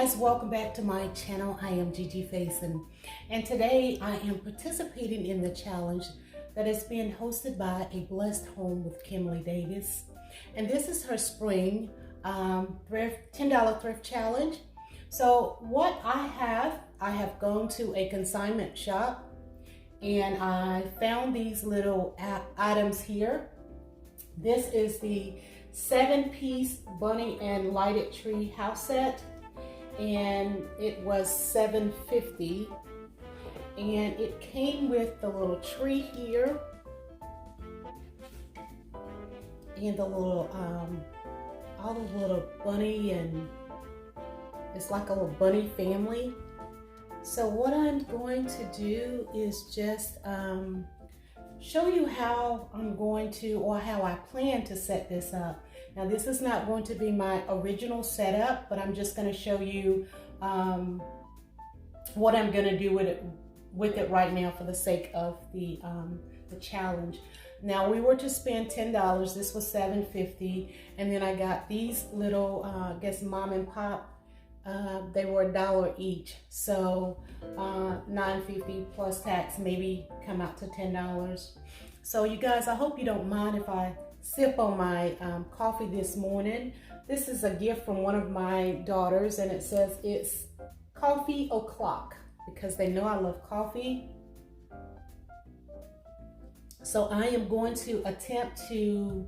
guys, welcome back to my channel. I am Gigi Faison, and today I am participating in the challenge that is being hosted by A Blessed Home with Kimberly Davis. And this is her spring $10 thrift challenge. So what I have gone to a consignment shop and I found these little items here. This is the 7-piece bunny and lighted tree house set, and it was $7.50, and it came with the little tree here and the little all the little bunny, and it's like a little bunny family. So what I'm going to do is just show you how I'm going to, or how I plan to set this up. Now this is not going to be my original setup, but I'm just going to show you what I'm going to do with it right now for the sake of the challenge. Now we were to spend $10. This was $7.50, and then I got these little I guess mom and pop. They were $1 each, so $9.50 plus tax, maybe come out to $10. So you guys, I hope you don't mind if I sip on my coffee this morning. This is a gift from one of my daughters, and it says it's coffee o'clock because they know I love coffee. So I am going to attempt to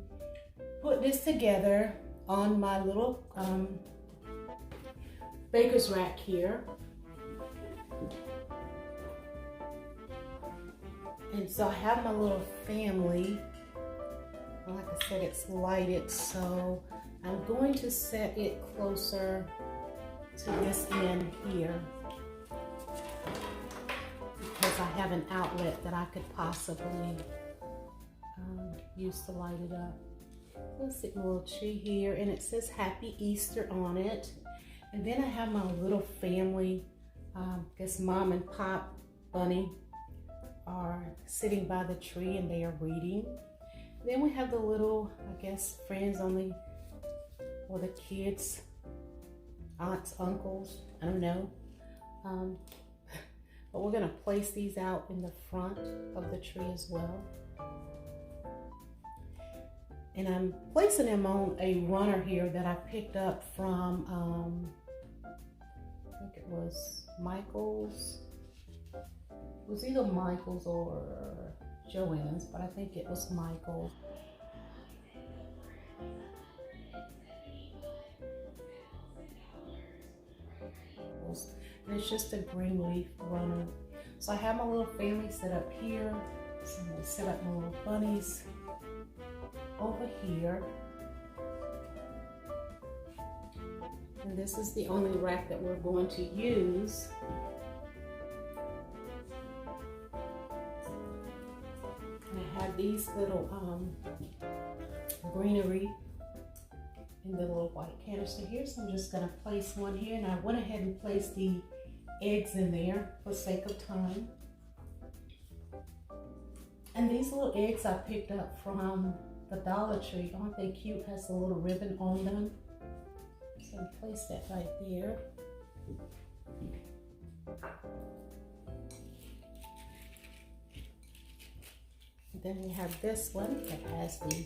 put this together on my little baker's rack here. And so I have my little family. Like I said, it's lighted, so I'm going to set it closer to this end here because I have an outlet that I could possibly use to light it up. Let's see, a little tree here, and it says Happy Easter on it. And then I have my little family, I guess mom and pop bunny are sitting by the tree and they are reading. Then we have the little, I guess, friends only, or the kids, aunts, uncles, I don't know. But we're gonna place these out in the front of the tree as well. And I'm placing them on a runner here that I picked up from, I think it was Michael's. It was either Michael's or Joann's, but I think it was Michael's. And it's just a green leaf runner. So I have my little family set up here. So I'm gonna set up my little bunnies over here. And this is the only rack that we're going to use. And I have these little greenery in the little white canister here. So I'm just gonna place one here, and I went ahead and placed the eggs in there for sake of time. And these little eggs I picked up from the Dollar Tree. Aren't they cute? Has a little ribbon on them. So I'll place that right there. And then we have this one that has the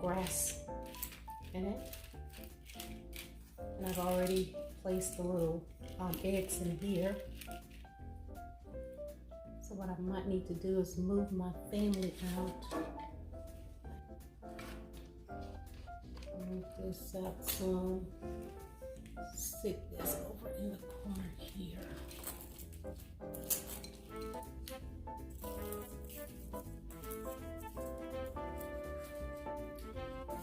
grass in it. And I've already placed the little eggs in here. So what I might need to do is move my family out. Move this out some. Stick this over in the corner here.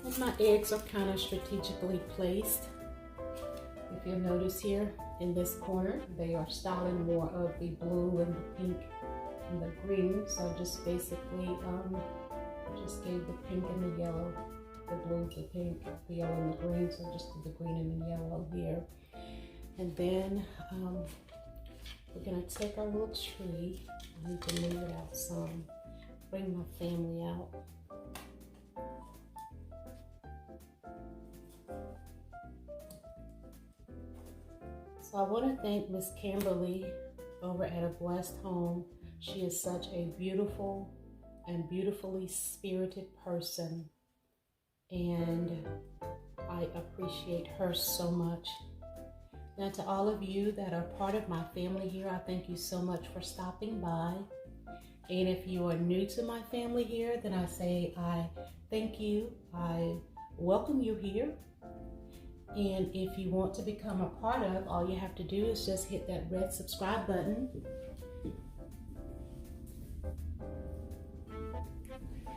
And my eggs are kind of strategically placed. If you'll notice here in this corner, they are styling more of the blue and the pink and the green. So I just basically just gave the pink and the yellow, the blue, the pink, the yellow, and the green. So just did the green and the yellow here. And then we're gonna take our little tree. I need to move it out some. Bring my family out. So I want to thank Miss Kimberly over at A Blessed Home. She is such a beautiful and beautifully spirited person, and I appreciate her so much. Now, to all of you that are part of my family here, I thank you so much for stopping by. And if you are new to my family here, then I say I thank you. I welcome you here. And if you want to become a part of, all you have to do is just hit that red subscribe button.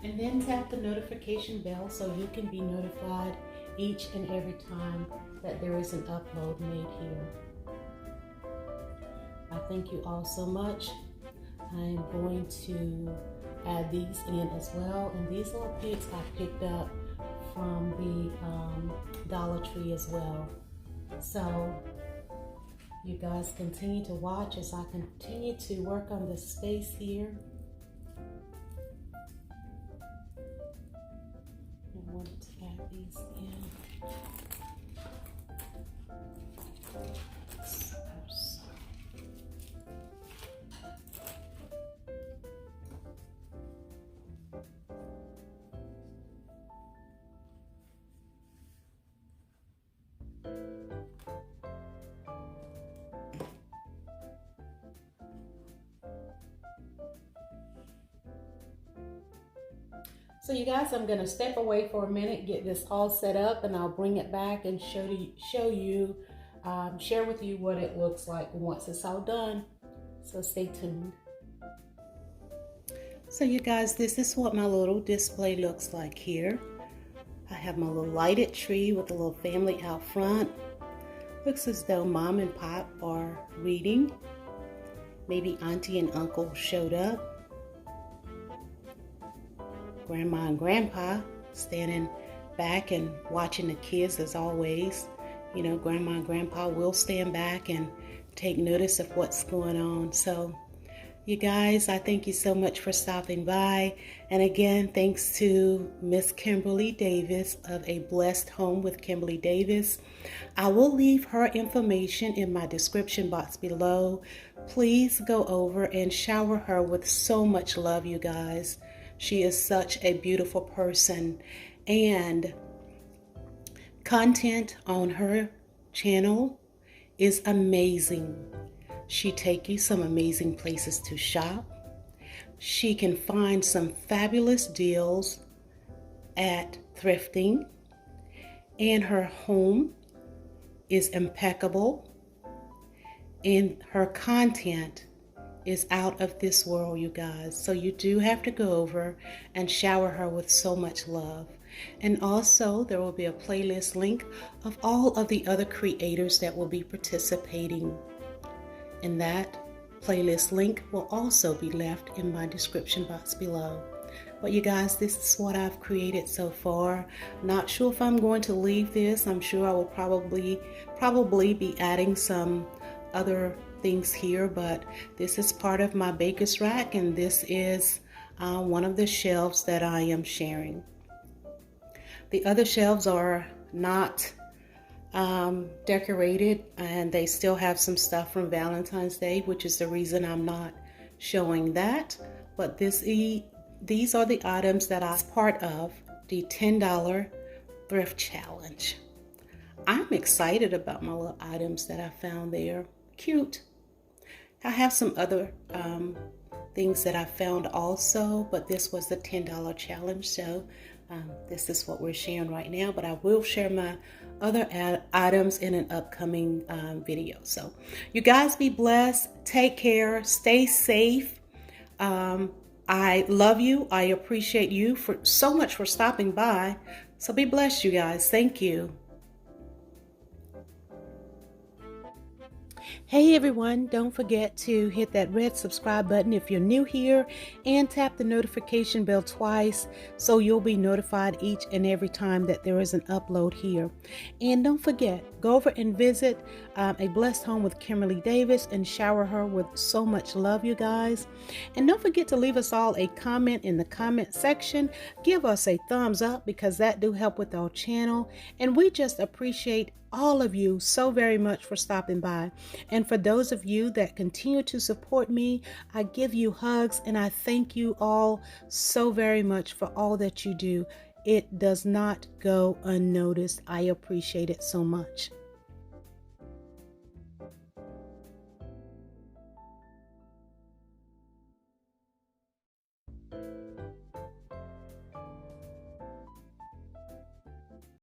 And then tap the notification bell so you can be notified each and every time that there is an upload made here. I thank you all so much. I'm going to add these in as well. And these little pigs I picked up from the Dollar Tree as well. So you guys continue to watch as I continue to work on the space here. I wanted to add these in. So you guys, I'm going to step away for a minute, get this all set up, and I'll bring it back and share with you what it looks like once it's all done. So stay tuned. So you guys, this is what my little display looks like here. I have my little lighted tree with a little family out front. Looks as though mom and pop are reading. Maybe auntie and uncle showed up. Grandma and grandpa standing back and watching the kids as always. You know, grandma and grandpa will stand back and take notice of what's going on. So you guys, I thank you so much for stopping by. And again, thanks to Miss Kimberly Davis of A Blessed Home with Kimberly Davis. I will leave her information in my description box below. Please go over and shower her with so much love, you guys. She is such a beautiful person, and content on her channel is amazing. She takes you some amazing places to shop. She can find some fabulous deals at thrifting, and her home is impeccable, and her content is out of this world, you guys. So you do have to go over and shower her with so much love. And also there will be a playlist link of all of the other creators that will be participating. And that playlist link will also be left in my description box below. But you guys, this is what I've created so far. Not sure if I'm going to leave this. I'm sure I will probably be adding some other things here, but this is part of my baker's rack, and this is one of the shelves that I am sharing. The other shelves are not decorated, and they still have some stuff from Valentine's Day, which is the reason I'm not showing that. But these are the items that I was part of the $10 Thrift Challenge. I'm excited about my little items that I found there. Cute. I have some other things that I found also, but this was the $10 challenge, so this is what we're sharing right now. But I will share my other items in an upcoming video. So you guys be blessed, take care, stay safe. I love you. I appreciate you so much for stopping by. So be blessed, you guys. Thank you. Hey everyone, don't forget to hit that red subscribe button if you're new here and tap the notification bell twice so you'll be notified each and every time that there is an upload here. And don't forget, go over and visit A Blessed Home with Kimberly Davis and shower her with so much love, you guys. And don't forget to leave us all a comment in the comment section. Give us a thumbs up because that do help with our channel. And we just appreciate all of you so very much for stopping by. And for those of you that continue to support me, I give you hugs and I thank you all so very much for all that you do. It does not go unnoticed. I appreciate it so much.